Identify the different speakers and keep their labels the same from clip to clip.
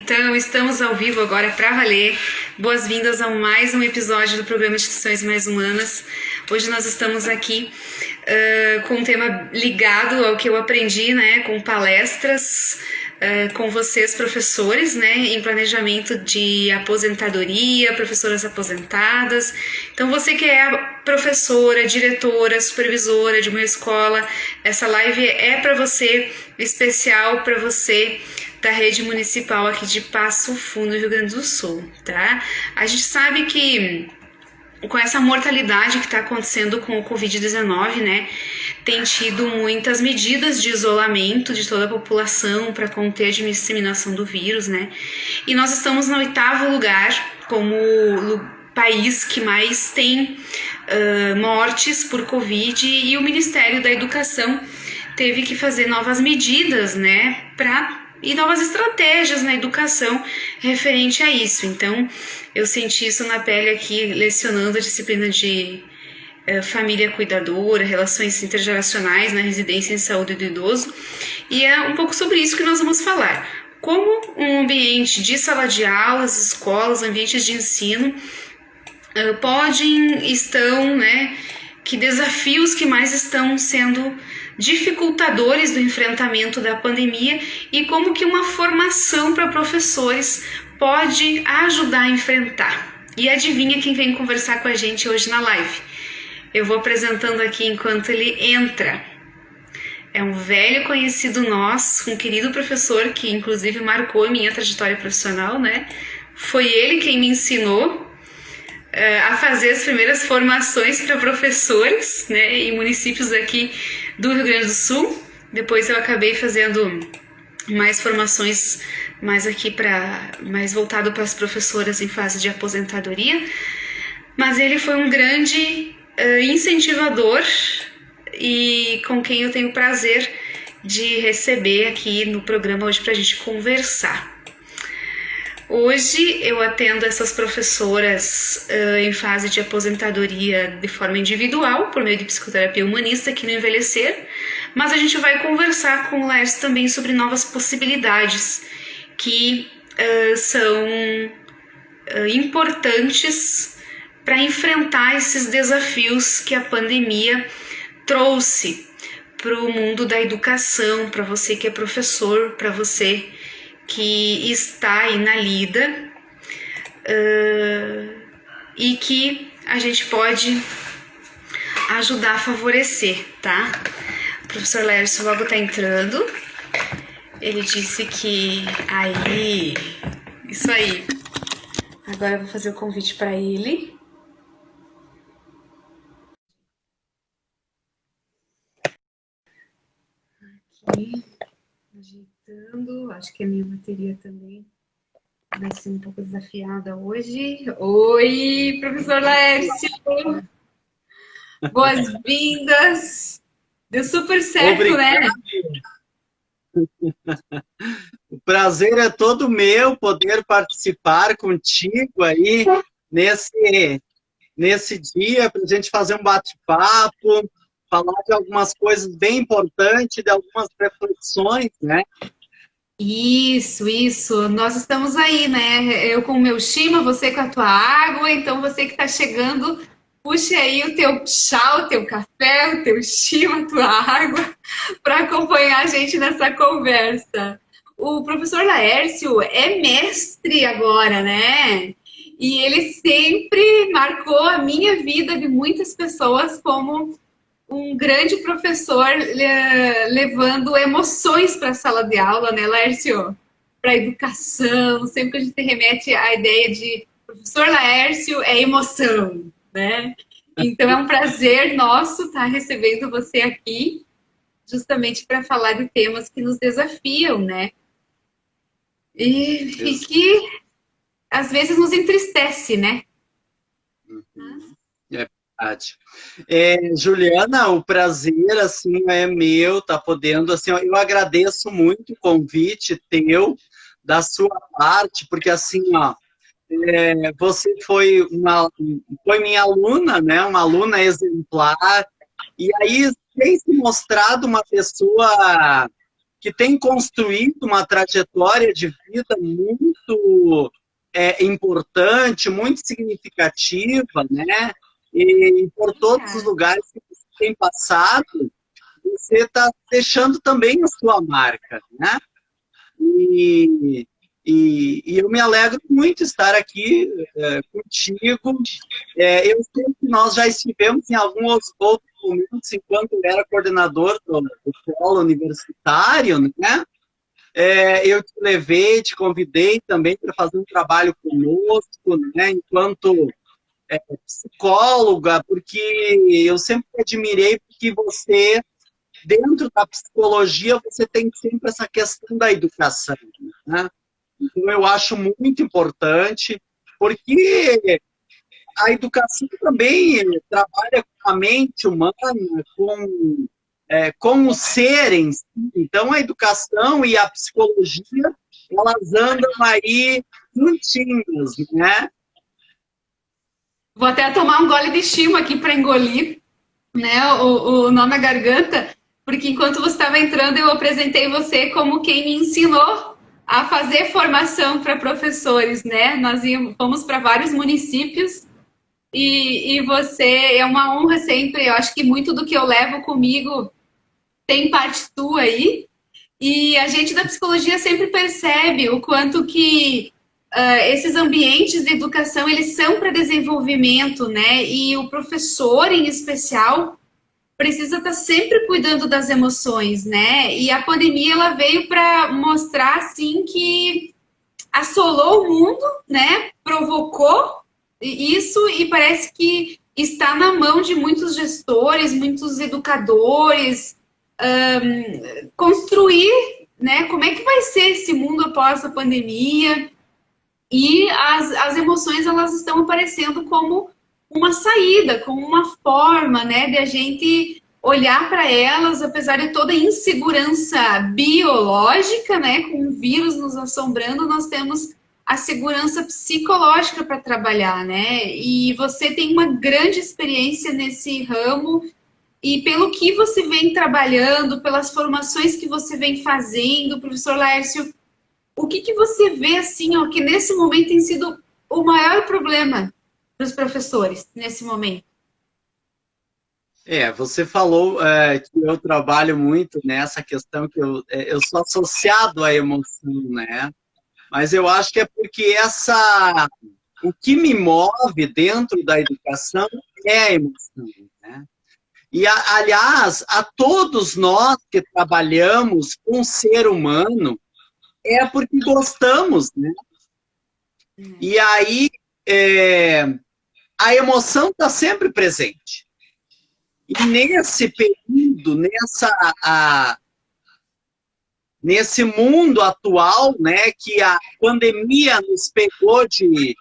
Speaker 1: Então, estamos ao vivo agora para valer. Boas-vindas a mais um episódio do programa Instituições Mais Humanas. Hoje nós estamos aqui com um tema ligado ao que eu aprendi, né, com palestras com vocês, professores, né, em planejamento de aposentadoria, professoras aposentadas. Então, você que é professora, diretora, supervisora de uma escola, essa live é para você, especial para você da rede municipal aqui de Passo Fundo, Rio Grande do Sul, tá? A gente sabe que com essa mortalidade que está acontecendo com o Covid-19, né, tem tido muitas medidas de isolamento de toda a população para conter a disseminação do vírus, né, e nós estamos no 8º lugar como país que mais tem mortes por Covid, e o Ministério da Educação teve que fazer novas medidas, né, e novas estratégias na educação referente a isso. Então, eu senti isso na pele aqui, lecionando a disciplina de família cuidadora, relações intergeracionais na residência em saúde do idoso, e é um pouco sobre isso que nós vamos falar. Como um ambiente de sala de aula, as escolas, ambientes de ensino, estão, né, que desafios que mais estão sendo dificultadores do enfrentamento da pandemia, e como que uma formação para professores pode ajudar a enfrentar. E adivinha quem vem conversar com a gente hoje na live? Eu vou apresentando aqui enquanto ele entra. É um velho conhecido nosso, um querido professor que inclusive marcou a minha trajetória profissional, né? Foi ele quem me ensinou a fazer as primeiras formações para professores, né, em municípios aqui do Rio Grande do Sul. Depois eu acabei fazendo mais formações mais voltado para as professoras em fase de aposentadoria, mas ele foi um grande incentivador e com quem eu tenho o prazer de receber aqui no programa hoje para a gente conversar. Hoje eu atendo essas professoras em fase de aposentadoria de forma individual, por meio de psicoterapia humanista aqui no Envelhecer, mas a gente vai conversar com o Laércio também sobre novas possibilidades que são importantes para enfrentar esses desafios que a pandemia trouxe para o mundo da educação, para você que é professor, para você que está aí na lida, e que a gente pode ajudar a favorecer, tá? O professor Laércio logo tá entrando. Ele disse que aí, isso aí. Agora eu vou fazer o convite para ele. Aqui, ajeitando. Acho que a minha bateria também vai ser um pouco desafiada hoje. Oi, professor Laércio! Boas-vindas! Deu super certo, obrigado, né?
Speaker 2: O prazer é todo meu poder participar contigo aí nesse dia, para a gente fazer um bate-papo, falar de algumas coisas bem importantes, de algumas reflexões, né?
Speaker 1: Isso. Nós estamos aí, né? Eu com o meu shima, você com a tua água. Então, você que está chegando, puxe aí o teu chá, o teu café, o teu shima, a tua água, para acompanhar a gente nessa conversa. O professor Laércio é mestre agora, né? E ele sempre marcou a minha vida de muitas pessoas como um grande professor levando emoções para a sala de aula, né, Laércio? Para a educação, sempre que a gente remete à ideia de professor Laércio é emoção, né? Então é um prazer nosso estar recebendo você aqui, justamente para falar de temas que nos desafiam, né? E que às vezes nos entristece, né?
Speaker 2: É verdade. Juliana, o prazer, assim, é meu, tá podendo, assim, eu agradeço muito o convite teu, da sua parte, porque, assim, ó, você foi minha aluna, né, uma aluna exemplar, e aí tem se mostrado uma pessoa que tem construído uma trajetória de vida muito importante, muito significativa, né? E por todos os lugares que você tem passado, você está deixando também a sua marca, né? E eu me alegro muito estar aqui contigo. Eu sei que nós já estivemos em alguns outros momentos, enquanto eu era coordenador do polo universitário, né? Eu te levei, te convidei também para fazer um trabalho conosco, né? Enquanto psicóloga, porque eu sempre admirei que você, dentro da psicologia, você tem sempre essa questão da educação, né? Então, eu acho muito importante, porque a educação também trabalha com a mente humana, com o ser em si. Então, a educação e a psicologia, elas andam aí juntinhas, né?
Speaker 1: Vou até tomar um gole de chima aqui para engolir, né, o nó na garganta, porque enquanto você estava entrando, eu apresentei você como quem me ensinou a fazer formação para professores, né? Nós fomos para vários municípios e você é uma honra sempre. Eu acho que muito do que eu levo comigo tem parte tua aí. E a gente da psicologia sempre percebe o quanto que esses ambientes de educação eles são para desenvolvimento, né? E o professor, em especial, precisa estar sempre cuidando das emoções, né? E a pandemia ela veio para mostrar assim que assolou o mundo, né? Provocou isso e parece que está na mão de muitos gestores, muitos educadores, construir, né? Como é que vai ser esse mundo após a pandemia? E as emoções elas estão aparecendo como uma saída, como uma forma, né, de a gente olhar para elas, apesar de toda a insegurança biológica, né, com o vírus nos assombrando, nós temos a segurança psicológica para trabalhar, né? E você tem uma grande experiência nesse ramo e pelo que você vem trabalhando, pelas formações que você vem fazendo, professor Laércio, o que você vê assim, ó, que nesse momento tem sido o maior problema dos professores nesse momento?
Speaker 2: Você falou que eu trabalho muito nessa questão que eu sou associado à emoção, né? Mas eu acho que é porque o que me move dentro da educação é a emoção, né? E, aliás, a todos nós que trabalhamos com o ser humano, é porque gostamos, né? E aí, a emoção está sempre presente. E nesse período, nesse mundo atual, né, que a pandemia nos pegou de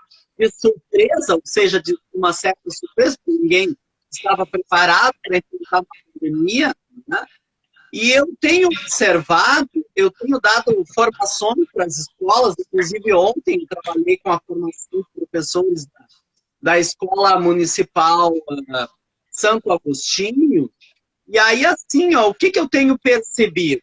Speaker 2: surpresa, ou seja, de uma certa surpresa, porque ninguém estava preparado para enfrentar uma pandemia, né? E eu tenho observado, eu tenho dado formações para as escolas, inclusive ontem eu trabalhei com a formação de professores da Escola Municipal Santo Agostinho, e aí assim, ó, o que eu tenho percebido?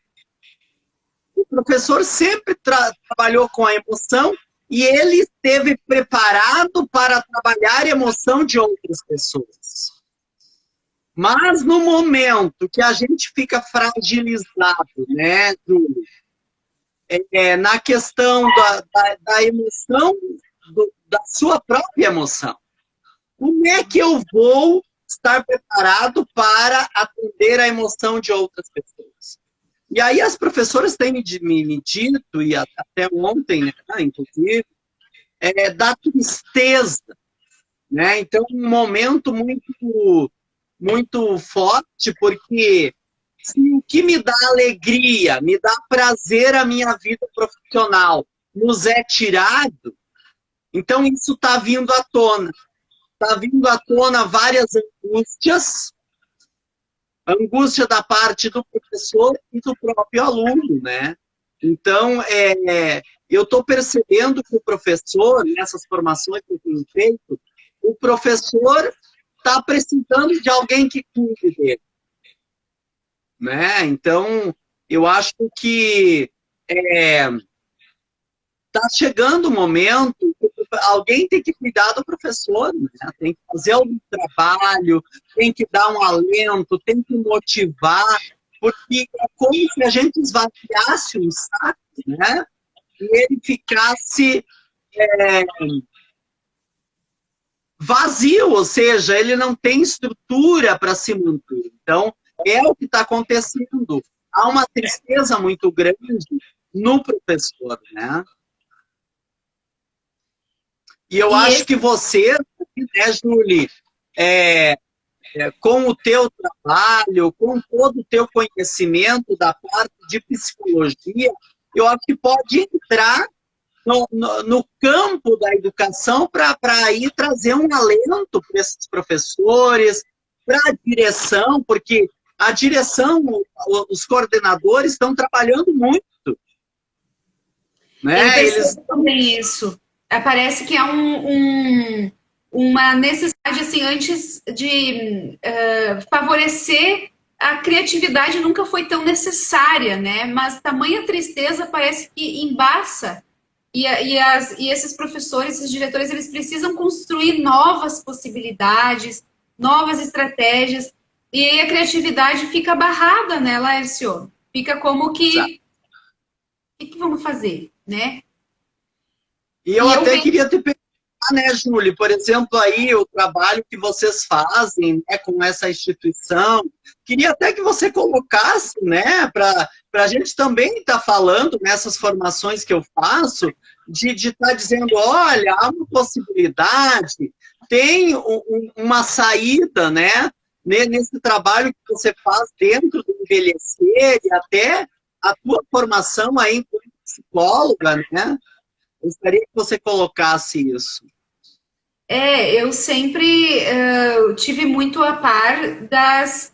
Speaker 2: O professor sempre trabalhou com a emoção e ele esteve preparado para trabalhar a emoção de outras pessoas. Mas no momento que a gente fica fragilizado, né, na questão da emoção, da sua própria emoção, como é que eu vou estar preparado para atender a emoção de outras pessoas? E aí as professoras têm me dito, e até ontem, né, inclusive, da tristeza, né? Então, um momento muito forte, porque se o que me dá alegria, me dá prazer a minha vida profissional, nos é tirado, então isso está vindo à tona. Está vindo à tona várias angústias, angústia da parte do professor e do próprio aluno, né? Então, eu estou percebendo que o professor, nessas formações que eu tenho feito, o professor está precisando de alguém que cuide dele, né? Então, Eu acho que está chegando o momento que alguém tem que cuidar do professor, né? Tem que fazer algum trabalho, tem que dar um alento, tem que motivar, porque é como se a gente esvaziasse um saco, né? E ele ficasse vazio, ou seja, ele não tem estrutura para se manter. Então, é o que está acontecendo. Há uma tristeza muito grande no professor, né? E eu acho que você, né, Julie, com o teu trabalho, com todo o teu conhecimento da parte de psicologia, eu acho que pode entrar no campo da educação para ir trazer um alento para esses professores, para a direção, porque a direção, os coordenadores estão trabalhando muito. Né?
Speaker 1: Eu percebo também isso. Parece que há uma necessidade, assim, antes de favorecer a criatividade nunca foi tão necessária, né? Mas tamanha tristeza parece que embaça. E esses professores, esses diretores, eles precisam construir novas possibilidades, novas estratégias, e aí a criatividade fica barrada, né, Laércio? Fica como que... O que vamos fazer, né?
Speaker 2: E eu até queria te perguntar, né, Júlia, por exemplo, aí o trabalho que vocês fazem, né, com essa instituição, queria até que você colocasse, né, para a gente também estar falando nessas formações que eu faço, de estar dizendo, olha, há uma possibilidade, tem uma saída, né, nesse trabalho que você faz dentro do envelhecer e até a tua formação aí como psicóloga, né? Eu gostaria que você colocasse isso.
Speaker 1: Eu sempre tive muito a par das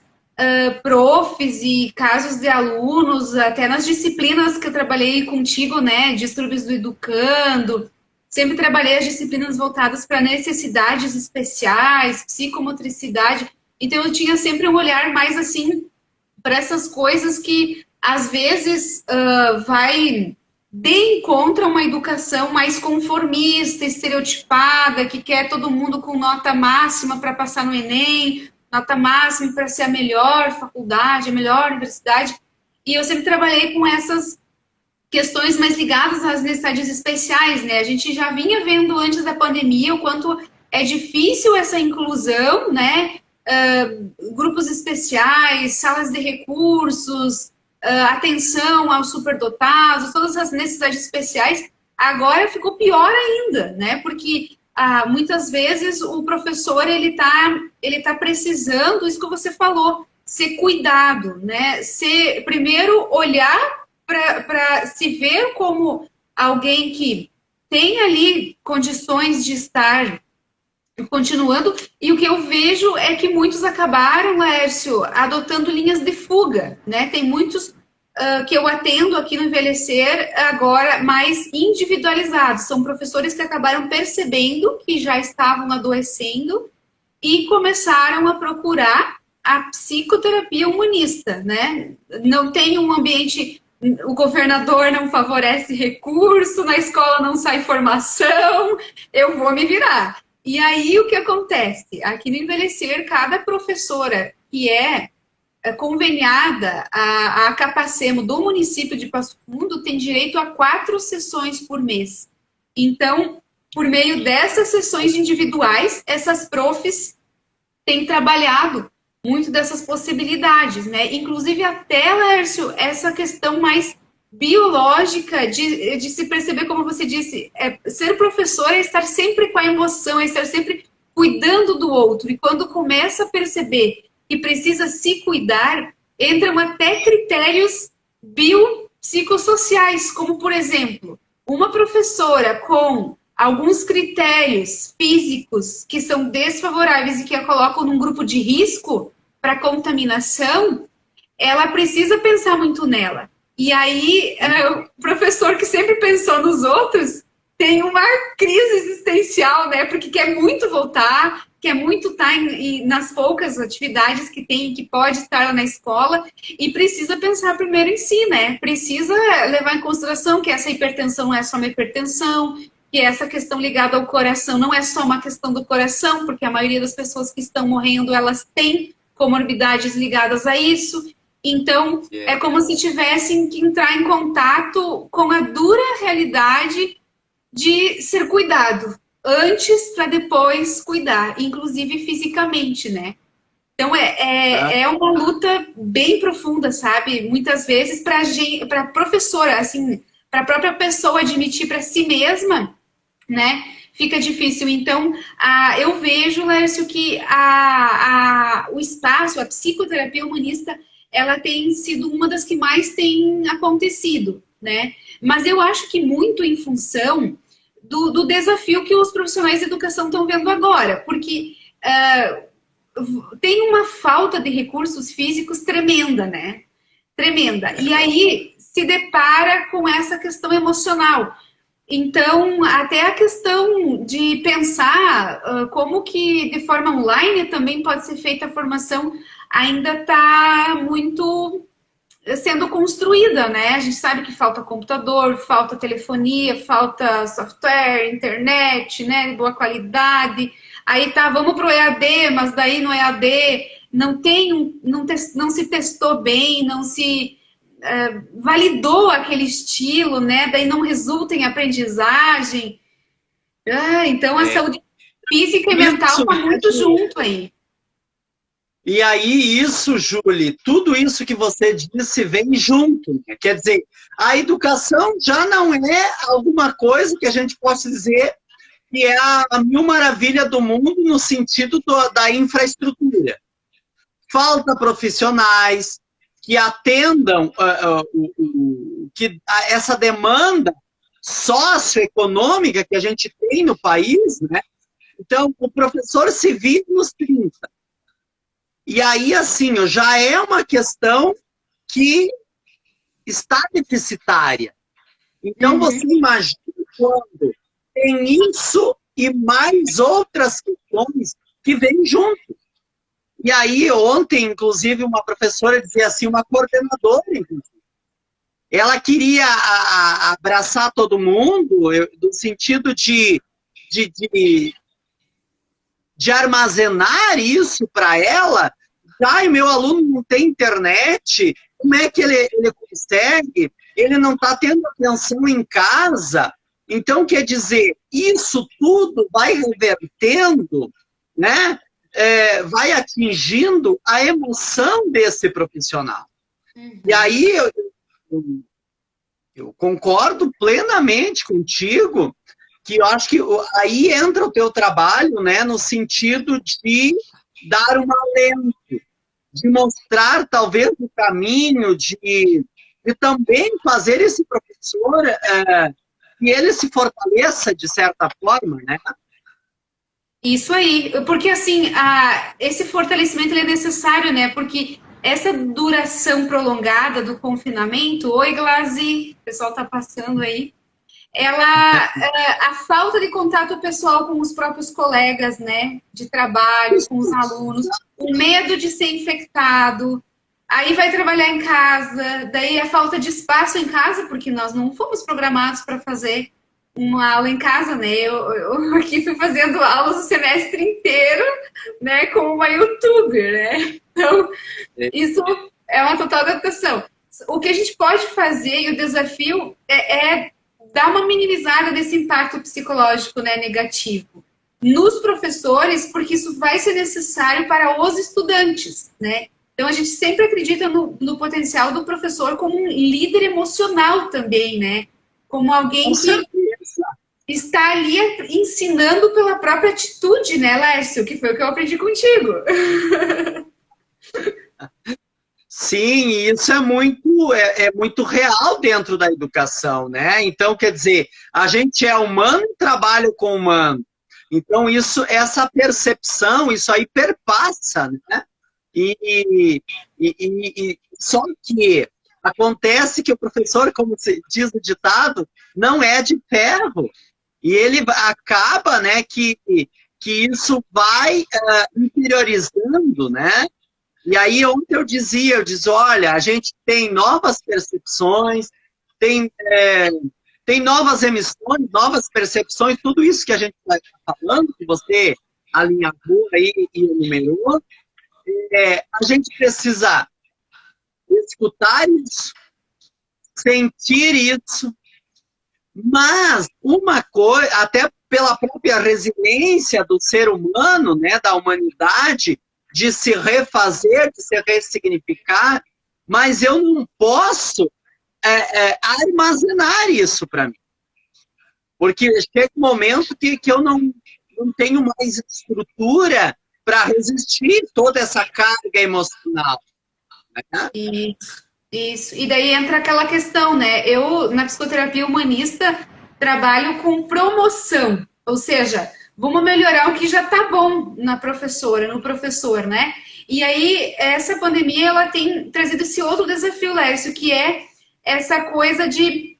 Speaker 1: profs e casos de alunos, até nas disciplinas que eu trabalhei contigo, né, distúrbios do educando, sempre trabalhei as disciplinas voltadas para necessidades especiais, psicomotricidade, então eu tinha sempre um olhar mais assim para essas coisas que às vezes vai de encontro a uma educação mais conformista, estereotipada, que quer todo mundo com nota máxima para passar no Enem, nota máxima para ser a melhor faculdade, a melhor universidade. E eu sempre trabalhei com essas questões mais ligadas às necessidades especiais, né? A gente já vinha vendo antes da pandemia o quanto é difícil essa inclusão, né? Grupos especiais, salas de recursos, atenção aos superdotados, todas as necessidades especiais, agora ficou pior ainda, né? Porque muitas vezes o professor ele tá precisando, isso que você falou, ser cuidado, né? Primeiro olhar para se ver como alguém que tem ali condições de estar continuando, e o que eu vejo é que muitos acabaram, Laércio, adotando linhas de fuga, né? Tem muitos que eu atendo aqui no Envelhecer agora mais individualizados, são professores que acabaram percebendo que já estavam adoecendo e começaram a procurar a psicoterapia humanista, né? Não tem um ambiente, o governador não favorece recurso, na escola não sai formação, eu vou me virar. E aí, o que acontece? Aqui no Envelhecer, cada professora que é conveniada a Capacemo do município de Passo Fundo tem direito a 4 sessões por mês. Então, por meio dessas sessões individuais, essas profs têm trabalhado muito dessas possibilidades, né? Inclusive, até, Lércio, essa questão mais biológica de se perceber, como você disse, ser professor é estar sempre com a emoção, é estar sempre cuidando do outro. E quando começa a perceber que precisa se cuidar, entram até critérios biopsicossociais, como, por exemplo, uma professora com alguns critérios físicos que são desfavoráveis e que a colocam num grupo de risco para contaminação, ela precisa pensar muito nela. E aí, o professor que sempre pensou nos outros tem uma crise existencial, né? Porque quer muito voltar, quer muito estar nas poucas atividades que tem, que pode estar lá na escola, e precisa pensar primeiro em si, né? Precisa levar em consideração que essa hipertensão não é só uma hipertensão, que essa questão ligada ao coração não é só uma questão do coração, porque a maioria das pessoas que estão morrendo, elas têm comorbidades ligadas a isso. Então, é como se tivessem que entrar em contato com a dura realidade de ser cuidado antes para depois cuidar, inclusive fisicamente, né? Então, é uma luta bem profunda, sabe? Muitas vezes para a professora, assim, para a própria pessoa admitir para si mesma, né? Fica difícil. Então, eu vejo, Lércio, que o espaço, a psicoterapia humanista, ela tem sido uma das que mais tem acontecido, né? Mas eu acho que muito em função do desafio que os profissionais de educação estão vendo agora, porque tem uma falta de recursos físicos tremenda, né? Tremenda. E aí se depara com essa questão emocional. Então, até a questão de pensar como que de forma online também pode ser feita a formação ainda está muito sendo construída, né? A gente sabe que falta computador, falta telefonia, falta software, internet, né? Boa qualidade. Aí tá, vamos pro EAD, mas daí no EAD não se testou bem, não se validou aquele estilo, né? Daí não resulta em aprendizagem. Então a saúde física e mental está muito junto aí.
Speaker 2: E aí isso, Julie, tudo isso que você disse vem junto, né? Quer dizer, a educação já não é alguma coisa que a gente possa dizer que é a mil maravilha do mundo no sentido da infraestrutura. Falta profissionais que atendam essa demanda socioeconômica que a gente tem no país, né? Então, o professor se vive nos 30. E aí, assim, já é uma questão que está deficitária. Então, você imagina quando tem isso e mais outras questões que vêm junto. E aí, ontem, inclusive, uma professora dizia assim, uma coordenadora, inclusive, ela queria abraçar todo mundo, no sentido de armazenar isso para ela. Ai, meu aluno não tem internet, como é que ele consegue? Ele não está tendo atenção em casa. Então, quer dizer, isso tudo vai revertendo, né? Vai atingindo a emoção desse profissional. E aí, eu concordo plenamente contigo, que eu acho que aí entra o teu trabalho, né, no sentido de dar um alento, de mostrar talvez o caminho, de também fazer esse professor que ele se fortaleça de certa forma, né?
Speaker 1: Isso aí, porque assim, esse fortalecimento ele é necessário, né? Porque essa duração prolongada do confinamento, oi Glazi, o pessoal tá passando aí, a falta de contato pessoal com os próprios colegas, né? De trabalho, com os alunos, o medo de ser infectado, aí vai trabalhar em casa, daí a falta de espaço em casa, porque nós não fomos programados para fazer uma aula em casa, né? Eu aqui fui fazendo aulas o semestre inteiro, né? Como uma youtuber, né? Então, isso é uma total adaptação. O que a gente pode fazer, e o desafio, é dar uma minimizada desse impacto psicológico, né, negativo nos professores, porque isso vai ser necessário para os estudantes, né? Então, a gente sempre acredita no potencial do professor como um líder emocional também, né? Como alguém que está ali ensinando pela própria atitude, né, Lércio? Que foi o que eu aprendi contigo.
Speaker 2: Sim, isso é muito real dentro da educação, né? Então, quer dizer, a gente é humano e trabalha com humano. Então, essa percepção, isso aí perpassa, né? E só que acontece que o professor, como se diz o ditado, não é de ferro. E ele acaba, né, que isso vai interiorizando, né? E aí ontem eu dizia, olha, a gente tem novas percepções, tem, tem novas emissões, novas percepções, tudo isso que a gente está falando, que você alinhavou aí e enumerou, a gente precisa escutar isso, sentir isso, mas uma coisa, até pela própria resiliência do ser humano, né, da humanidade, de se refazer, de se ressignificar, mas eu não posso armazenar isso para mim. Porque chega um momento que eu não tenho mais estrutura para resistir toda essa carga emocional. Né?
Speaker 1: Isso. E daí entra aquela questão, né? Eu, na psicoterapia humanista, trabalho com promoção. Ou seja, vamos melhorar o que já tá bom na professora, no professor, né? E aí, essa pandemia, ela tem trazido esse outro desafio, Lércio, que é essa coisa de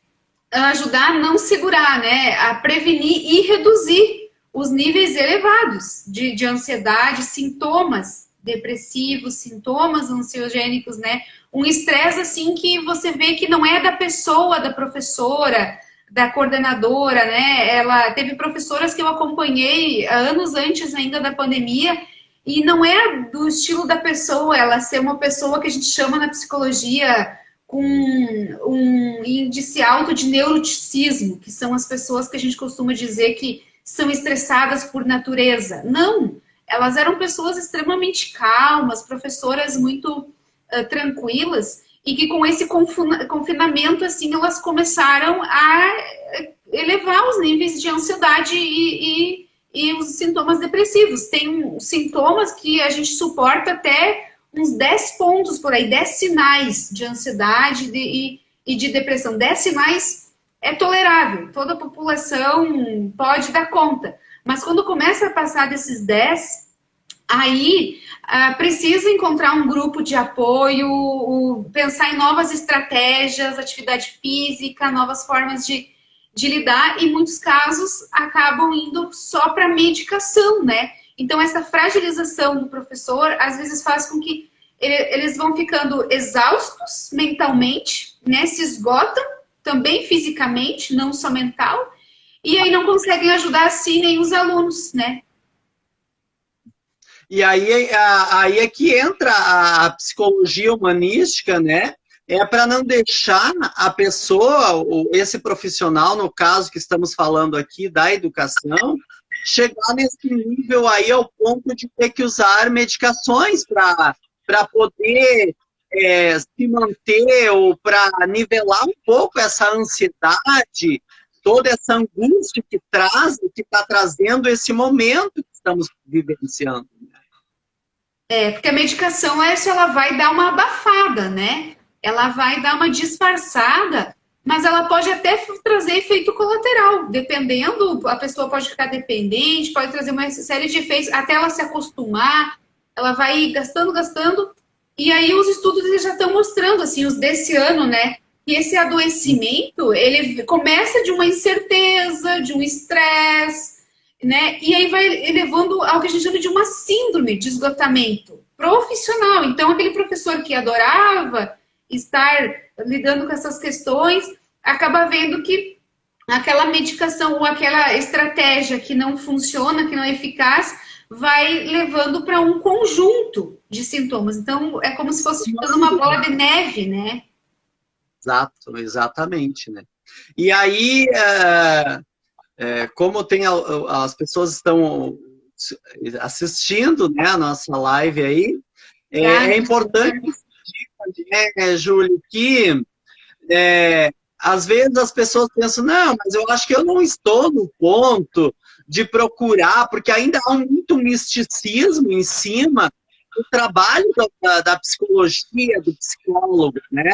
Speaker 1: ajudar a não segurar, né? A prevenir e reduzir os níveis elevados de ansiedade, sintomas depressivos, sintomas ansiogênicos, né? Um estresse, assim, que você vê que não é da pessoa, da professora, da coordenadora, né? Ela teve professoras que eu acompanhei anos antes ainda da pandemia e não é do estilo da pessoa, ela ser uma pessoa que a gente chama na psicologia com um índice alto de neuroticismo, que são as pessoas que a gente costuma dizer que são estressadas por natureza. Não, elas eram pessoas extremamente calmas, professoras muito tranquilas, e que com esse confinamento, assim, elas começaram a elevar os níveis de ansiedade e os sintomas depressivos. Tem sintomas que a gente suporta até uns 10 pontos por aí, 10 sinais de ansiedade e de depressão. 10 sinais é tolerável, toda a população pode dar conta. Mas quando começa a passar desses 10, aí precisa encontrar um grupo de apoio, pensar em novas estratégias, atividade física, novas formas de lidar, e em muitos casos acabam indo só para medicação, né? Então, essa fragilização do professor, às vezes, faz com que eles vão ficando exaustos mentalmente, né? Se esgotam, também fisicamente, não só mental, e aí não conseguem ajudar, assim, nem os alunos, né?
Speaker 2: E aí é que entra a psicologia humanística, né? É para não deixar a pessoa, esse profissional, no caso que estamos falando aqui, da educação, chegar nesse nível aí ao ponto de ter que usar medicações para poder se manter ou para nivelar um pouco essa ansiedade, toda essa angústia que está trazendo esse momento que estamos vivenciando.
Speaker 1: Porque a medicação, ela vai dar uma abafada, né? Ela vai dar uma disfarçada, mas ela pode até trazer efeito colateral. Dependendo, a pessoa pode ficar dependente, pode trazer uma série de efeitos, até ela se acostumar, ela vai gastando, e aí os estudos eles já estão mostrando, assim, os desse ano, né? Que esse adoecimento, ele começa de uma incerteza, de um estresse, né? E aí vai levando ao que a gente chama de uma síndrome de esgotamento profissional. Então, aquele professor que adorava estar lidando com essas questões, acaba vendo que aquela medicação ou aquela estratégia que não funciona, que não é eficaz, vai levando para um conjunto de sintomas. Então, é como se fosse ficando uma bola de neve, né?
Speaker 2: Exato, exatamente, né? E aí, como tem as pessoas estão assistindo, né, a nossa live aí, é importante, né, Júlio, que às vezes as pessoas pensam, não, mas eu acho que eu não estou no ponto de procurar, porque ainda há muito misticismo em cima do trabalho da psicologia, do psicólogo, né?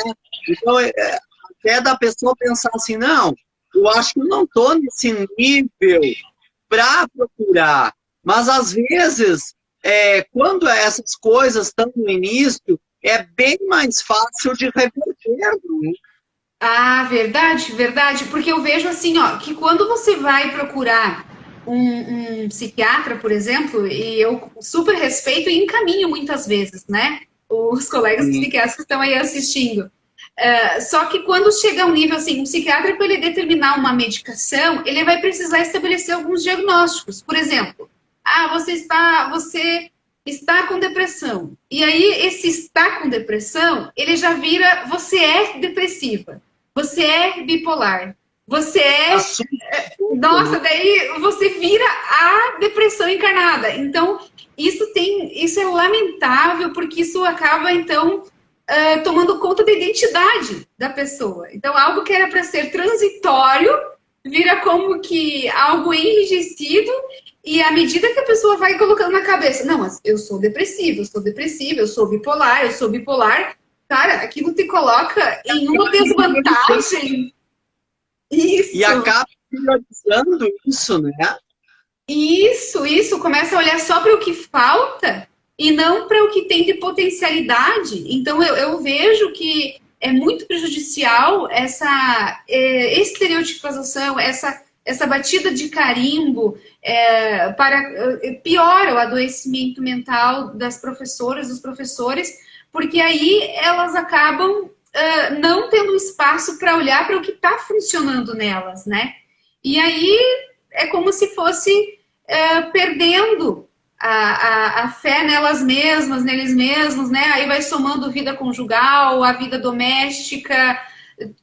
Speaker 2: Então, até da pessoa pensar assim, não, eu acho que eu não estou nesse nível para procurar. Mas, às vezes, quando essas coisas estão no início, é bem mais fácil de reverter, né?
Speaker 1: Ah, verdade, verdade, porque eu vejo assim, ó, que quando você vai procurar um psiquiatra, por exemplo, e eu super respeito e encaminho muitas vezes, né? Os colegas
Speaker 2: Sim.
Speaker 1: psiquiatras que estão aí assistindo. Só que quando chega a um nível assim, um psiquiatra, para ele determinar uma medicação, ele vai precisar estabelecer alguns diagnósticos. Por exemplo, você está com depressão. E aí, esse está com depressão, ele já vira, você é depressiva, você é bipolar, você é.
Speaker 2: Assunto,
Speaker 1: Nossa, daí você vira a depressão encarnada. Então, isso é lamentável, porque isso acaba, então, tomando conta da identidade da pessoa. Então, algo que era para ser transitório vira como que algo enrijecido, e à medida que a pessoa vai colocando na cabeça, não, mas eu sou depressiva, eu sou depressiva, eu sou bipolar, cara, aquilo te coloca em uma desvantagem.
Speaker 2: e
Speaker 1: Isso.
Speaker 2: acaba priorizando isso, né?
Speaker 1: Isso, começa a olhar só para o que falta e não para o que tem de potencialidade. Então eu vejo que é muito prejudicial essa estereotipização, essa batida de carimbo piora o adoecimento mental das professoras, dos professores, porque aí elas acabam não tendo espaço para olhar para o que está funcionando nelas, né? E aí é como se fosse perdendo a fé nelas mesmas, neles mesmos, né? Aí vai somando vida conjugal, a vida doméstica,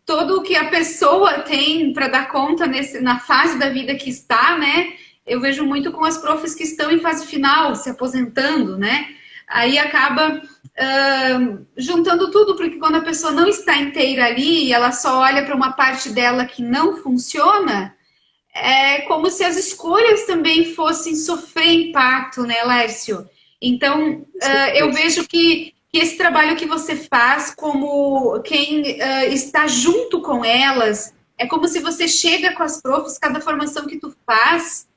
Speaker 1: tudo o que a pessoa tem para dar conta na fase da vida que está, né? Eu vejo muito com as profs que estão em fase final, se aposentando, né? Aí acaba juntando tudo, porque quando a pessoa não está inteira ali e ela só olha para uma parte dela que não funciona, é como se as escolhas também fossem sofrer impacto, né, Lércio? Então, eu vejo que esse trabalho que você faz, como quem está junto com elas, é como se você chega com as profs, cada formação que tu faz,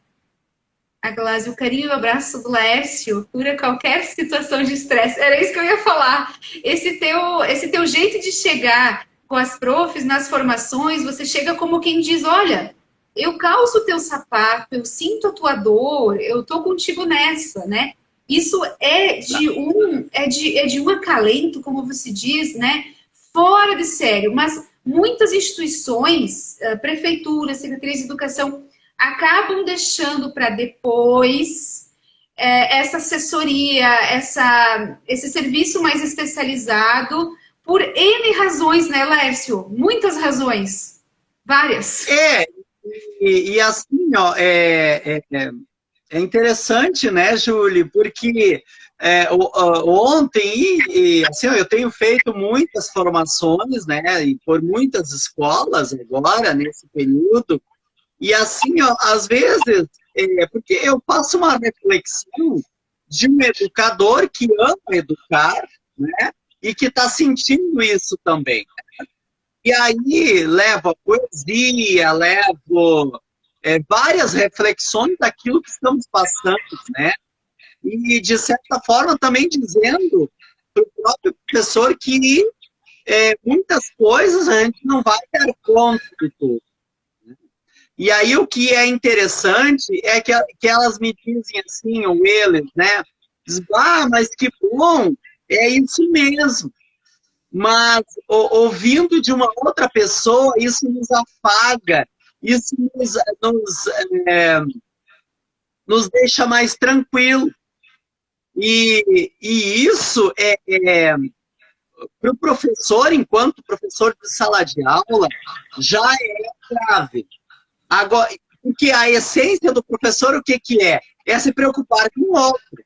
Speaker 1: a Glaze, o carinho e o abraço do Laércio cura qualquer situação de estresse. Era isso que eu ia falar. Esse teu jeito de chegar com as profs nas formações, você chega como quem diz, olha, eu calço o teu sapato, eu sinto a tua dor, eu tô contigo nessa, né? Isso é de um acalento, como você diz, né? Fora de sério, mas muitas instituições, prefeituras, secretarias de educação, acabam deixando para depois essa assessoria, esse serviço mais especializado, por N razões, né, Lércio? Muitas razões. Várias.
Speaker 2: E assim, ó, é interessante, né, Júlio, porque ontem, assim, ó, eu tenho feito muitas formações, né, e por muitas escolas agora, nesse período, e assim, ó, às vezes, porque eu faço uma reflexão de um educador que ama educar, né, e que está sentindo isso também. E aí levo poesia, levo várias reflexões daquilo que estamos passando, né? E, de certa forma, também dizendo para o próprio professor que muitas coisas a gente não vai dar conta de tudo. E aí o que é interessante é que elas me dizem assim, ou eles, né? Diz, mas que bom, é isso mesmo. Mas ouvindo de uma outra pessoa, isso nos afaga, isso nos deixa mais tranquilo. E isso para o professor, enquanto professor de sala de aula, já é grave. Agora, porque a essência do professor, o que é? É se preocupar com o outro.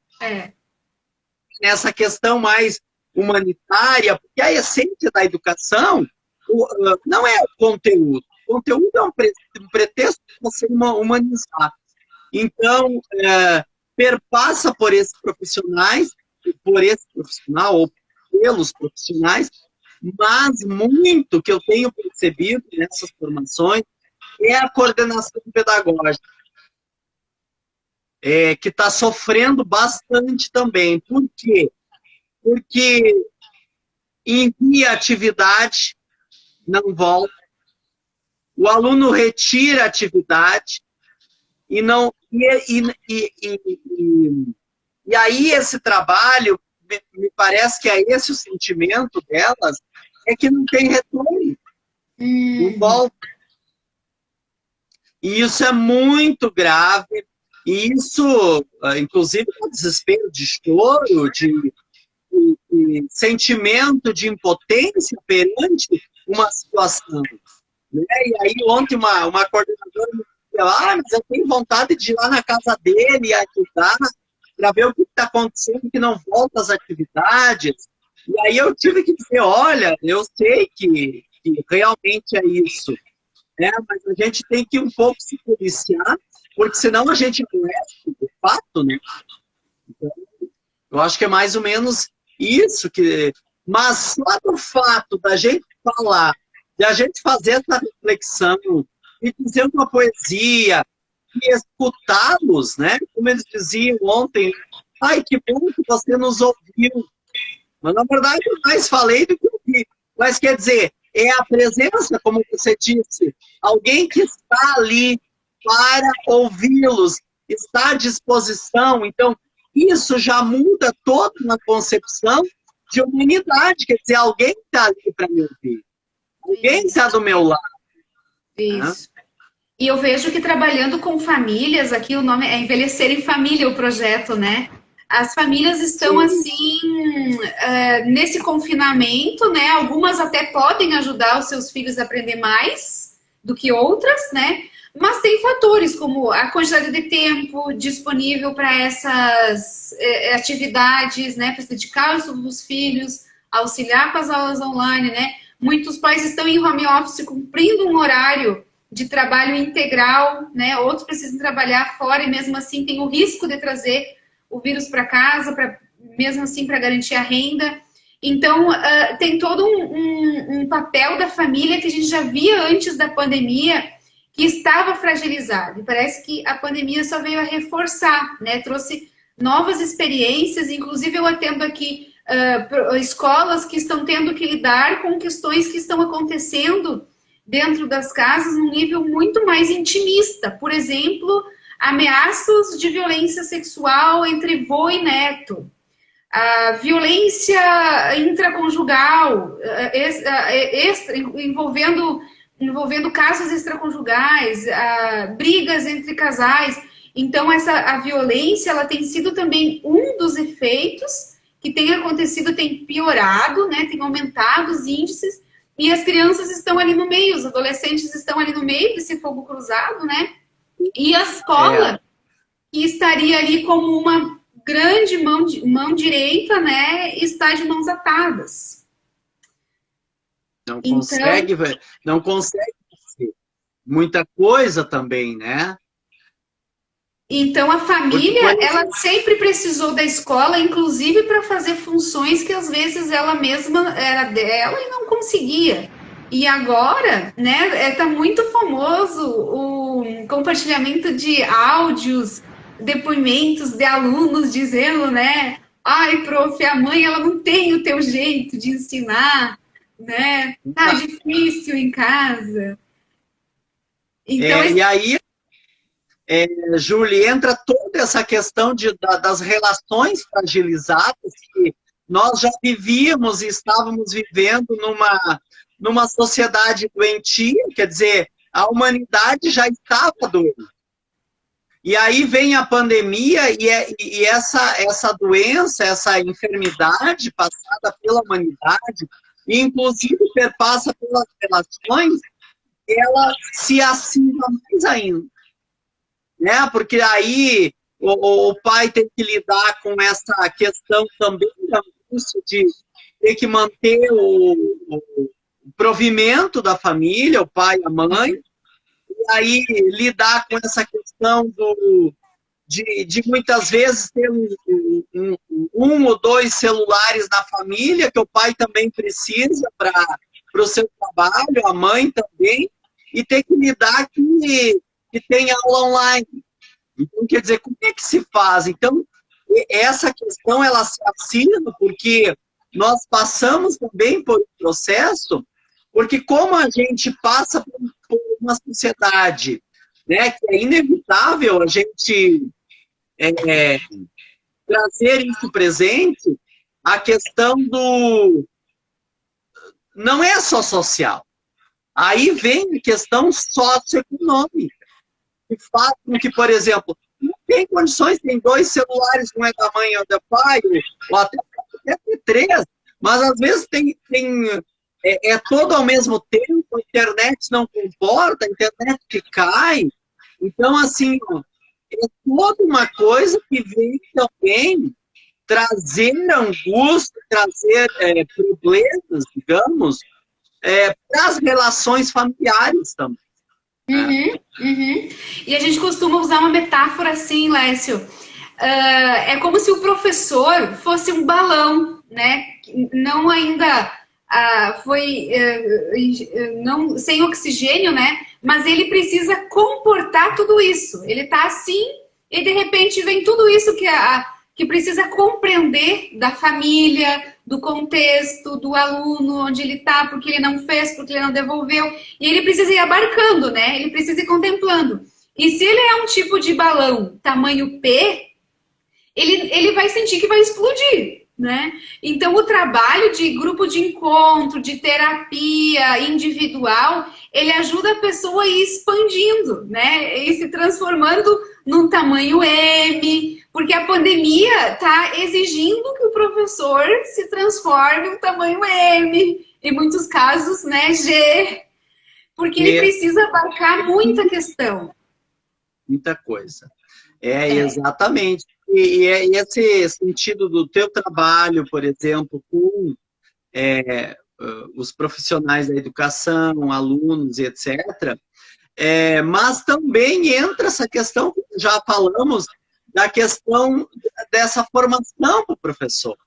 Speaker 2: Nessa questão mais humanitária, porque a essência da educação não é o conteúdo. O conteúdo é um pretexto para você humanizar. Então, perpassa por esses profissionais, por esse profissional, ou pelos profissionais, mas muito que eu tenho percebido nessas formações é a coordenação pedagógica, que está sofrendo bastante também. Por quê? Porque envia atividade, não volta, o aluno retira a atividade e não e aí esse trabalho, me parece que é esse o sentimento delas, é que não tem retorno, não volta. E isso é muito grave, e isso, inclusive, é um desespero de choro, de sentimento de impotência perante uma situação. Né? E aí ontem uma coordenadora me disse, mas eu tenho vontade de ir lá na casa dele e ajudar para ver o que está acontecendo, que não volta às atividades. E aí eu tive que dizer, olha, eu sei que realmente é isso, né? Mas a gente tem que um pouco se policiar, porque senão a gente adoece, de fato, né? Então, eu acho que é mais ou menos isso, mas só do fato da gente falar, de a gente fazer essa reflexão, e dizer uma poesia, e escutá-los, né? Como eles diziam ontem, ai, que bom que você nos ouviu. Mas, na verdade, eu mais falei do que ouvi. Mas, quer dizer, é a presença, como você disse, alguém que está ali para ouvi-los, está à disposição. Então, isso já muda toda uma concepção de humanidade. Quer dizer, alguém está ali para me ouvir. Alguém está do meu lado.
Speaker 1: Isso. Né? E eu vejo que trabalhando com famílias, aqui o nome é Envelhecer em Família, o projeto, né? As famílias estão, assim, nesse confinamento, né? Algumas até podem ajudar os seus filhos a aprender mais do que outras, né? Mas tem fatores como a quantidade de tempo disponível para essas atividades, né? Para se dedicar aos filhos, auxiliar com as aulas online, né? Muitos pais estão em home office cumprindo um horário de trabalho integral, né? Outros precisam trabalhar fora e mesmo assim tem o risco de trazer o vírus para casa, mesmo assim para garantir a renda. Então, tem todo um papel da família que a gente já via antes da pandemia, que estava fragilizado. E parece que a pandemia só veio a reforçar, né? Trouxe novas experiências, inclusive eu atendo aqui escolas que estão tendo que lidar com questões que estão acontecendo dentro das casas num nível muito mais intimista. Por exemplo, ameaças de violência sexual entre vô e neto, a violência intraconjugal, envolvendo casos extraconjugais, brigas entre casais. Então, a violência ela tem sido também um dos efeitos que tem acontecido, tem piorado, né, tem aumentado os índices, e as crianças estão ali no meio, os adolescentes estão ali no meio desse fogo cruzado, né? E a escola, que estaria ali como uma grande mão direita, né, está de mãos atadas.
Speaker 2: Não consegue, não consegue fazer muita coisa também, né?
Speaker 1: Então, a família, ela sempre precisou da escola, inclusive para fazer funções que às vezes ela mesma era dela e não conseguia. E agora, né, tá muito famoso o compartilhamento de áudios, depoimentos de alunos dizendo, né, ai, prof, a mãe, ela não tem o teu jeito de ensinar, né, tá difícil em casa. Então,
Speaker 2: E aí, Júlia, entra toda essa questão das relações fragilizadas que nós já vivíamos e estávamos vivendo numa sociedade doentia, quer dizer, a humanidade já estava doente. E aí vem a pandemia e essa doença, essa enfermidade passada pela humanidade, e inclusive perpassa pelas relações, ela se acirra mais ainda. Né? Porque aí o pai tem que lidar com essa questão também de ter que manter o provimento da família, o pai e a mãe, e aí lidar com essa questão de muitas vezes ter um ou dois celulares na família, que o pai também precisa para o seu trabalho, a mãe também, e ter que lidar que tem aula online. Então, quer dizer, como é que se faz? Então, essa questão, ela se assina porque nós passamos também por um processo Porque como a gente passa por uma sociedade, né, que é inevitável a gente trazer isso presente, a questão do... Não é só social. Aí vem a questão socioeconômica, que faz com que, por exemplo, não tem condições, tem 2 celulares, um é da mãe ou do pai, ou até ter 3, mas às vezes é todo ao mesmo tempo, a internet não comporta, a internet que cai. Então, assim, ó, é toda uma coisa que vem também trazer angústia, trazer problemas, digamos, para as relações familiares também.
Speaker 1: E a gente costuma usar uma metáfora assim, Lécio. É como se o professor fosse um balão, né? Não ainda não sem oxigênio, né? Mas ele precisa comportar tudo isso. Ele está assim e de repente vem tudo isso que precisa compreender da família, do contexto, do aluno, onde ele está, porque ele não fez, porque ele não devolveu. E ele precisa ir abarcando, né? Ele precisa ir contemplando. E se ele é um tipo de balão tamanho P, ele vai sentir que vai explodir, né? Então, o trabalho de grupo de encontro, de terapia individual, ele ajuda a pessoa a ir expandindo, né? E se transformando num tamanho M, porque a pandemia está exigindo que o professor se transforme em tamanho M, em muitos casos, né, G, porque ele precisa abarcar muita questão.
Speaker 2: Muita coisa. Exatamente. E esse sentido do teu trabalho, por exemplo, com os profissionais da educação, alunos e etc., mas também entra essa questão, que já falamos, da questão dessa formação para o professor.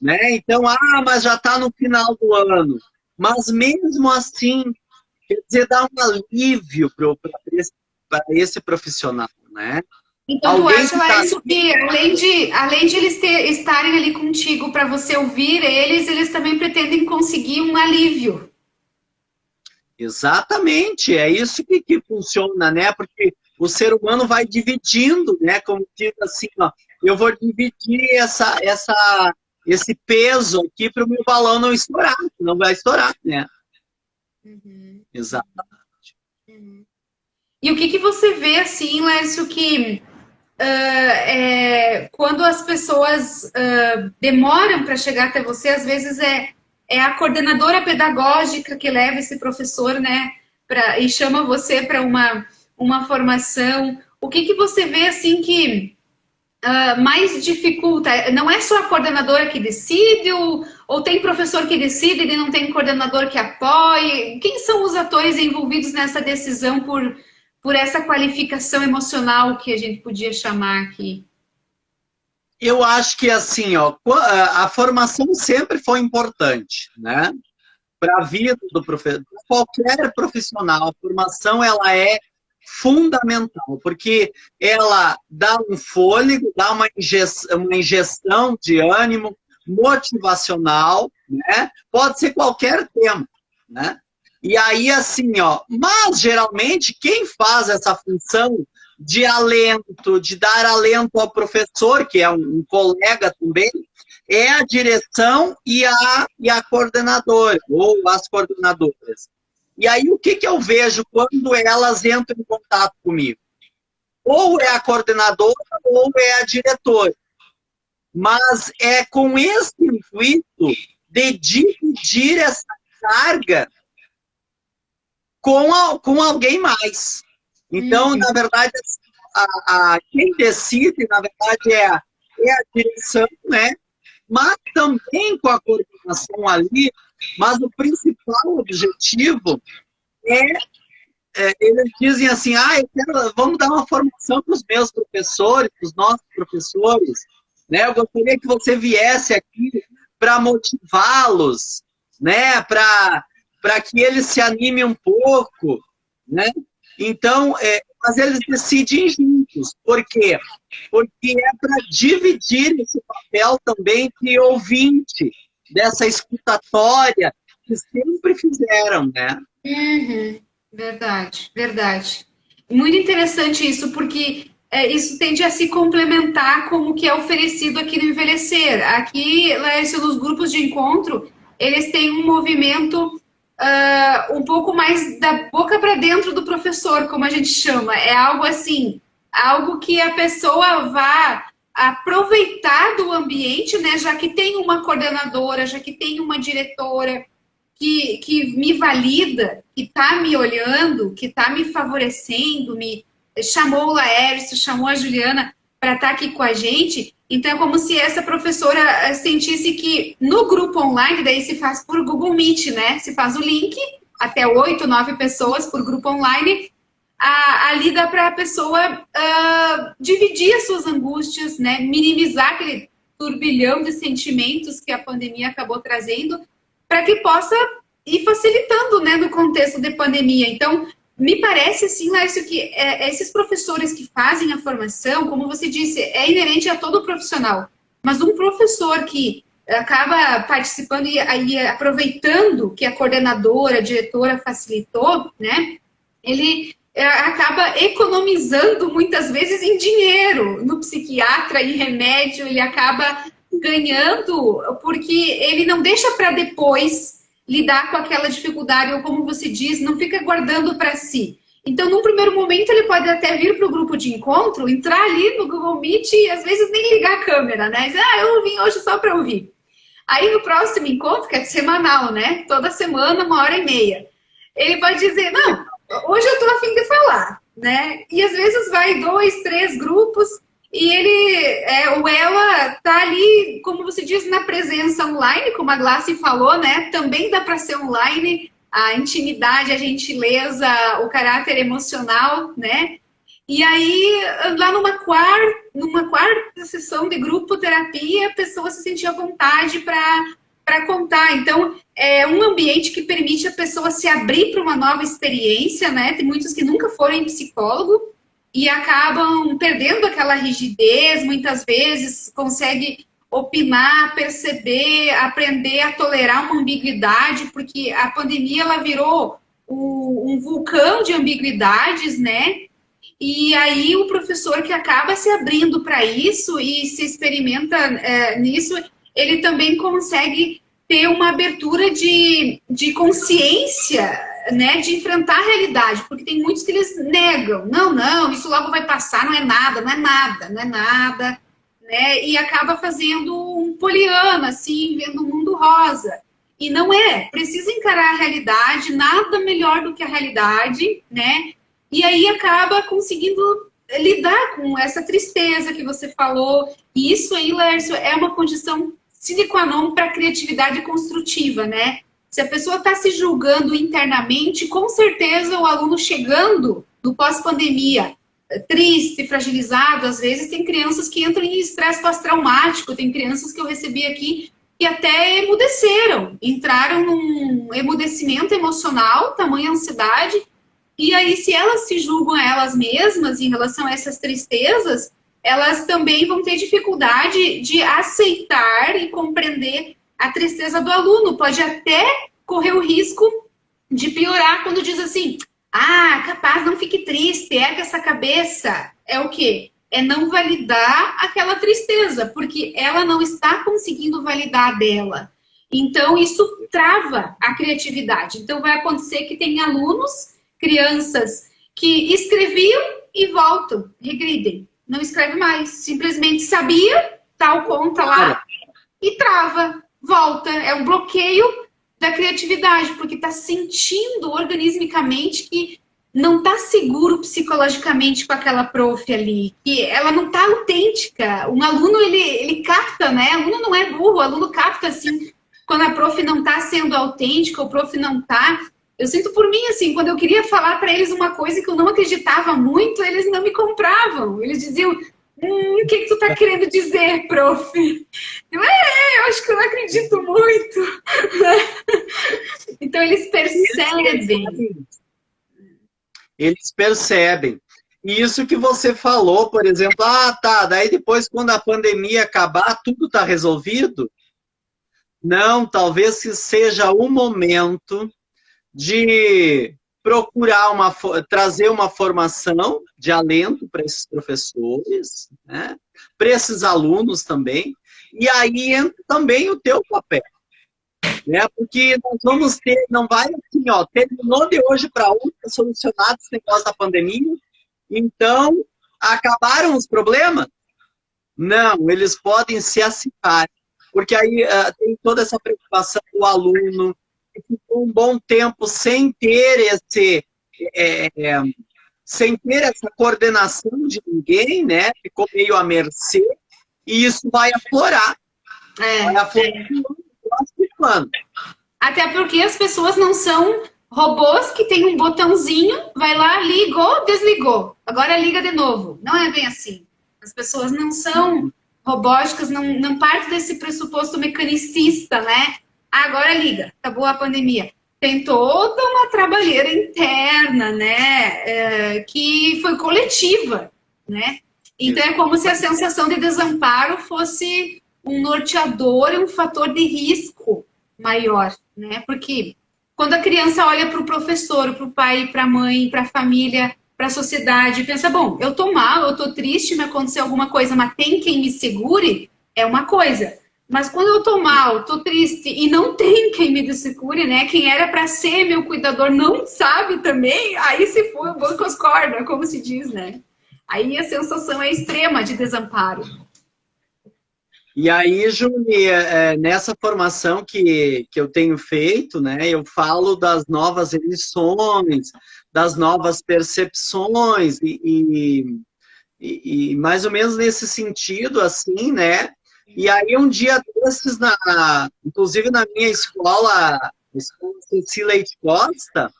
Speaker 2: Né? Então, mas já está no final do ano. Mas mesmo assim, quer dizer, dá um alívio para esse profissional, né?
Speaker 1: Então, tu acha, Laércio, que além de eles estarem ali contigo para você ouvir eles também pretendem conseguir um alívio.
Speaker 2: Exatamente, é isso que funciona, né? Porque o ser humano vai dividindo, né? Como diz assim, ó, eu vou dividir esse peso aqui para o meu balão não estourar, não vai estourar, né? Exatamente.
Speaker 1: E o que você vê, assim, Lécio, que quando as pessoas demoram para chegar até você, às vezes é a coordenadora pedagógica que leva esse professor, né, e chama você para uma formação. O que você vê, assim, que mais dificulta? Não é só a coordenadora que decide, ou tem professor que decide e não tem coordenador que apoie? Quem são os atores envolvidos nessa decisão por essa qualificação emocional que a gente podia chamar aqui?
Speaker 2: Eu acho que, assim, ó, a formação sempre foi importante, né? Para a vida do professor, qualquer profissional, a formação ela é fundamental, porque ela dá um fôlego, dá uma injeção de ânimo motivacional, né? Pode ser qualquer tema, né? E aí, assim, ó, mas geralmente quem faz essa função de alento, de dar alento ao professor, que é um colega também, é a direção e a coordenadora, ou as coordenadoras. E aí, o que eu vejo quando elas entram em contato comigo? Ou é a coordenadora, ou é a diretora. Mas é com esse intuito de dividir essa carga com alguém mais. Então, na verdade, quem decide, na verdade, é a direção, né? Mas também com a coordenação ali, mas o principal objetivo eles dizem assim, vamos dar uma formação para os meus professores, para os nossos professores, né? Eu gostaria que você viesse aqui para motivá-los, né? Para que eles se animem um pouco, né? Então, mas eles decidem juntos. Por quê? Porque é para dividir esse papel também de ouvinte, dessa escutatória, que sempre fizeram, né?
Speaker 1: Uhum. Verdade, verdade. Muito interessante isso, porque isso tende a se complementar com o que é oferecido aqui no Envelhecer. Aqui, Laércio, nos grupos de encontro, eles têm um movimento um pouco mais da boca para dentro do professor, como a gente chama. É algo assim, algo que a pessoa vá aproveitar do ambiente, né? Já que tem uma coordenadora, já que tem uma diretora que me valida, que está me olhando, que está me favorecendo, me chamou o Laércio, chamou a Juliana para estar aqui com a gente. Então, é como se essa professora sentisse que no grupo online, daí se faz por Google Meet, né? Se faz o link, até 8, 9 pessoas por grupo online, ali dá para a pessoa dividir as suas angústias, né? Minimizar aquele turbilhão de sentimentos que a pandemia acabou trazendo, para que possa ir facilitando, né, no contexto de pandemia. Então, me parece, assim, Lércio, que esses professores que fazem a formação, como você disse, é inerente a todo profissional, mas um professor que acaba participando e aproveitando que a coordenadora, a diretora facilitou, né, ele acaba economizando muitas vezes em dinheiro no psiquiatra, em remédio, ele acaba ganhando porque ele não deixa para depois lidar com aquela dificuldade, ou como você diz, não fica guardando para si. Então, num primeiro momento, ele pode até vir para o grupo de encontro, entrar ali no Google Meet e às vezes nem ligar a câmera, né? Dizer, eu vim hoje só para ouvir. Aí no próximo encontro, que é semanal, né? Toda semana, 1h30. Ele pode dizer, não, hoje eu estou a fim de falar, né? E às vezes vai 2, 3 grupos e ele, ou ela, tá ali, como você diz, na presença online, como a Glácia falou, né? Também dá para ser online, a intimidade, a gentileza, o caráter emocional, né? E aí, lá numa quarta sessão de grupo terapia, a pessoa se sentia à vontade para contar. Então, é um ambiente que permite a pessoa se abrir para uma nova experiência, né? Tem muitos que nunca foram em psicólogo e acabam perdendo aquela rigidez, muitas vezes consegue opinar, perceber, aprender a tolerar uma ambiguidade, porque a pandemia ela virou um vulcão de ambiguidades, né? E aí o professor que acaba se abrindo para isso e se experimenta nisso, ele também consegue ter uma abertura de consciência, né, de enfrentar a realidade, porque tem muitos que eles negam, não, isso logo vai passar, não é nada, né, e acaba fazendo um poliana, assim, vendo o mundo rosa. E não é, precisa encarar a realidade, nada melhor do que a realidade, né, e aí acaba conseguindo lidar com essa tristeza que você falou. E isso aí, Lércio, é uma condição sine qua non para a criatividade construtiva, né? Se a pessoa está se julgando internamente, com certeza o aluno chegando no pós-pandemia, triste, fragilizado, às vezes tem crianças que entram em estresse pós-traumático, tem crianças que eu recebi aqui que até emudeceram, entraram num emudecimento emocional, tamanha ansiedade. E aí, se elas se julgam a elas mesmas em relação a essas tristezas, elas também vão ter dificuldade de aceitar e compreender a tristeza do aluno. Pode até correr o risco de piorar quando diz assim, capaz, não fique triste, erga essa cabeça. É o quê? É não validar aquela tristeza, porque ela não está conseguindo validar dela. Então, isso trava a criatividade. Então, vai acontecer que tem alunos, crianças que escreviam e voltam, regridem. Não escreve mais. Simplesmente sabia, tal conta lá, e trava, volta. É um bloqueio da criatividade, porque está sentindo organismicamente que não está seguro psicologicamente com aquela prof ali, que ela não está autêntica. Um aluno, ele capta, né? O aluno não é burro, o aluno capta, assim, quando a prof não está sendo autêntica, o prof não está. Eu sinto por mim, assim, quando eu queria falar para eles uma coisa que eu não acreditava muito, eles não me compravam. Eles diziam, o que tu tá querendo dizer, prof? Eu acho que eu não acredito muito. Então, eles percebem.
Speaker 2: Eles percebem. E isso que você falou, por exemplo, daí depois, quando a pandemia acabar, tudo tá resolvido. Não, talvez que seja o momento de procurar trazer uma formação de alento para esses professores, né? Para esses alunos também, e aí entra também o teu papel, né? Porque nós vamos ter, não vai assim, ó, terminou de hoje para ontem, solucionado esse negócio da pandemia, então acabaram os problemas? Não, eles podem se acirrar, porque aí tem toda essa preocupação do aluno, que ficou um bom tempo sem ter sem ter essa coordenação de ninguém, né? Ficou meio à mercê, e isso vai aflorar. Vai aflorar no próximo ano.
Speaker 1: Até porque as pessoas não são robôs que tem um botãozinho, vai lá, ligou, desligou. Agora liga de novo. Não é bem assim. As pessoas não são robóticas, não parte desse pressuposto mecanicista, né? Agora liga, acabou a pandemia. Tem toda uma trabalheira interna, né? Que foi coletiva, né? Então é como se a sensação de desamparo fosse um norteador e um fator de risco maior, né? Porque quando a criança olha para o professor, para o pai, para a mãe, para a família, para a sociedade, pensa, bom, eu tô mal, eu tô triste, me aconteceu alguma coisa, mas tem quem me segure, é uma coisa. Mas quando eu tô mal, tô triste e não tem quem me segure, né? Quem era para ser meu cuidador não sabe também, aí se foi o banco as cordas, como se diz, né? Aí a sensação é extrema de desamparo.
Speaker 2: E aí, Júlia, nessa formação que eu tenho feito, né, eu falo das novas emissões, das novas percepções, e mais ou menos nesse sentido, assim, né? E aí, um dia desses, inclusive na minha escola, a Escola Ceci Leite Costa,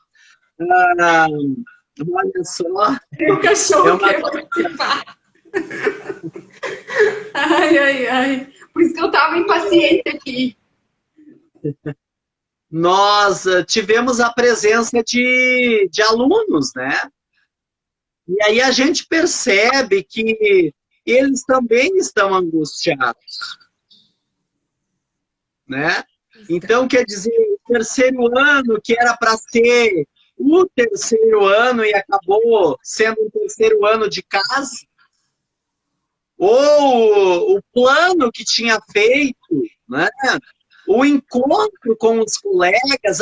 Speaker 2: olha só.
Speaker 1: O cachorro quer participar. Ai, ai, ai. Por isso que eu tava impaciente aqui.
Speaker 2: Nós tivemos a presença de alunos, né? E aí a gente percebe que eles também estão angustiados, né? Então, quer dizer, o terceiro ano, que era para ser o terceiro ano e acabou sendo um terceiro ano de casa, ou o plano que tinha feito, né? O encontro com os colegas,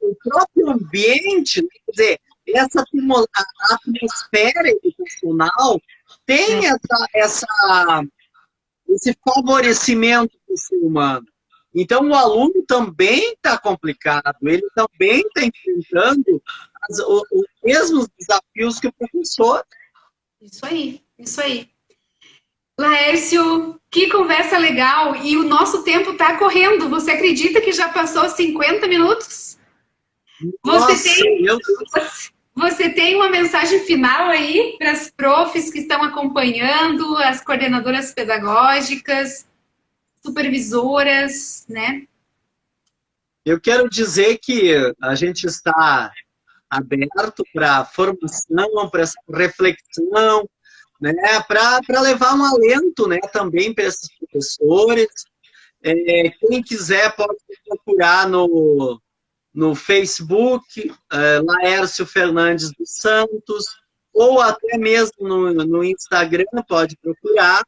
Speaker 2: o próprio ambiente, né? Quer dizer, essa atmosfera educacional tem esse favorecimento do ser humano. Então, o aluno também está complicado, ele também está enfrentando os mesmos desafios que o professor.
Speaker 1: Isso aí, isso aí. Laércio, que conversa legal! E o nosso tempo está correndo. Você acredita que já passou 50 minutos?
Speaker 2: Nossa,
Speaker 1: você tem uma mensagem final aí para as profs que estão acompanhando, as coordenadoras pedagógicas, supervisoras, né?
Speaker 2: Eu quero dizer que a gente está aberto para formação, para reflexão, né, para levar um alento, né, também para esses professores. Quem quiser pode procurar no Facebook, Laércio Fernandes dos Santos, ou até mesmo no Instagram, pode procurar,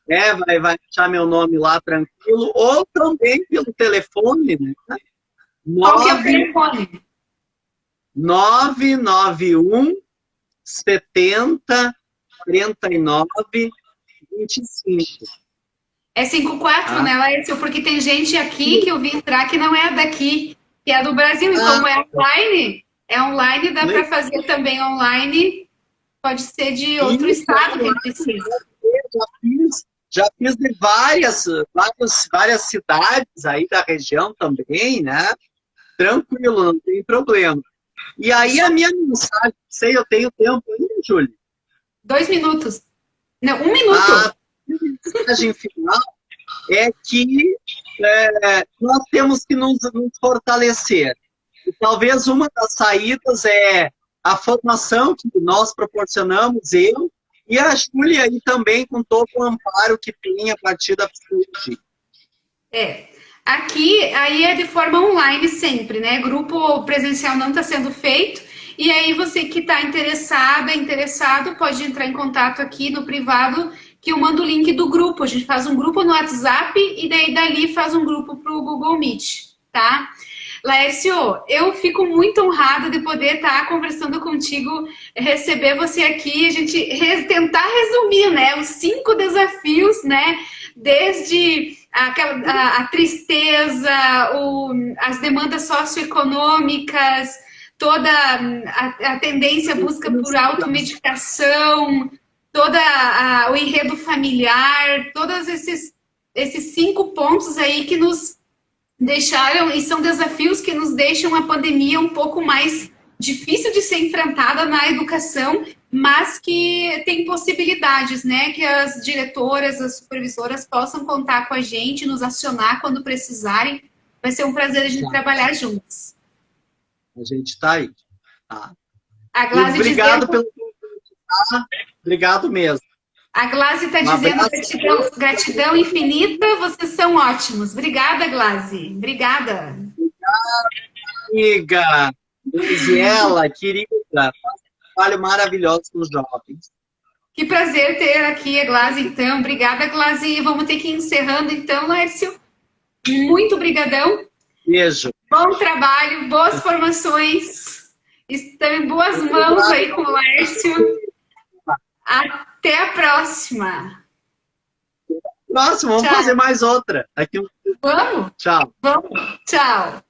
Speaker 2: vai achar meu nome lá tranquilo, ou também pelo telefone, né?
Speaker 1: Qual que é o telefone?
Speaker 2: 991 70 49 25.
Speaker 1: É 54, né, Laércio? Porque tem gente aqui que eu vi entrar que não é daqui, que é do Brasil. E como é online, dá para fazer também online. Pode ser de outro estado que precisa.
Speaker 2: Já fiz de várias cidades aí da região também, né? Tranquilo, não tem problema. E aí a minha mensagem, sei, eu tenho tempo ainda, Júlia?
Speaker 1: 2 minutos. Não, 1 minuto.
Speaker 2: A mensagem final é que nós temos que nos fortalecer. E talvez uma das saídas é a formação que nós proporcionamos, eu e a Júlia aí também, com todo o amparo que tem a partir da psicologia.
Speaker 1: Aqui, aí é de forma online sempre, né? Grupo presencial não está sendo feito. E aí você que está interessado, pode entrar em contato aqui no privado, que eu mando o link do grupo. A gente faz um grupo no WhatsApp e daí dali faz um grupo para o Google Meet, tá? Laércio, eu fico muito honrada de poder estar conversando contigo, receber você aqui, a gente tentar resumir, né, os 5 desafios, né, desde a tristeza, as demandas socioeconômicas, toda a tendência, a busca por automedicação, o enredo familiar, todos esses 5 pontos aí que nos deixaram, e são desafios que nos deixam a pandemia um pouco mais difícil de ser enfrentada na educação, mas que tem possibilidades, né? Que as diretoras, as supervisoras possam contar com a gente, nos acionar quando precisarem. Vai ser um prazer a gente trabalhar juntos.
Speaker 2: A gente está aí. Tá?
Speaker 1: A Glaze
Speaker 2: obrigado pelo convite. Obrigado mesmo.
Speaker 1: A Glaze está dizendo gratidão infinita, vocês são ótimos. Obrigada, Glaze. Obrigada.
Speaker 2: Amiga, Graziela, querida, faz um trabalho maravilhoso com os jovens.
Speaker 1: Que prazer ter aqui a Glaze, então. Obrigada, Glaze. Vamos ter que ir encerrando, então, Laércio. Muito brigadão.
Speaker 2: Beijo.
Speaker 1: Bom trabalho, boas formações. Estão em boas mãos aí com o Laércio. Até a próxima.
Speaker 2: Próximo, vamos fazer mais outra.
Speaker 1: Vamos?
Speaker 2: Tchau.
Speaker 1: Vamos. Tchau.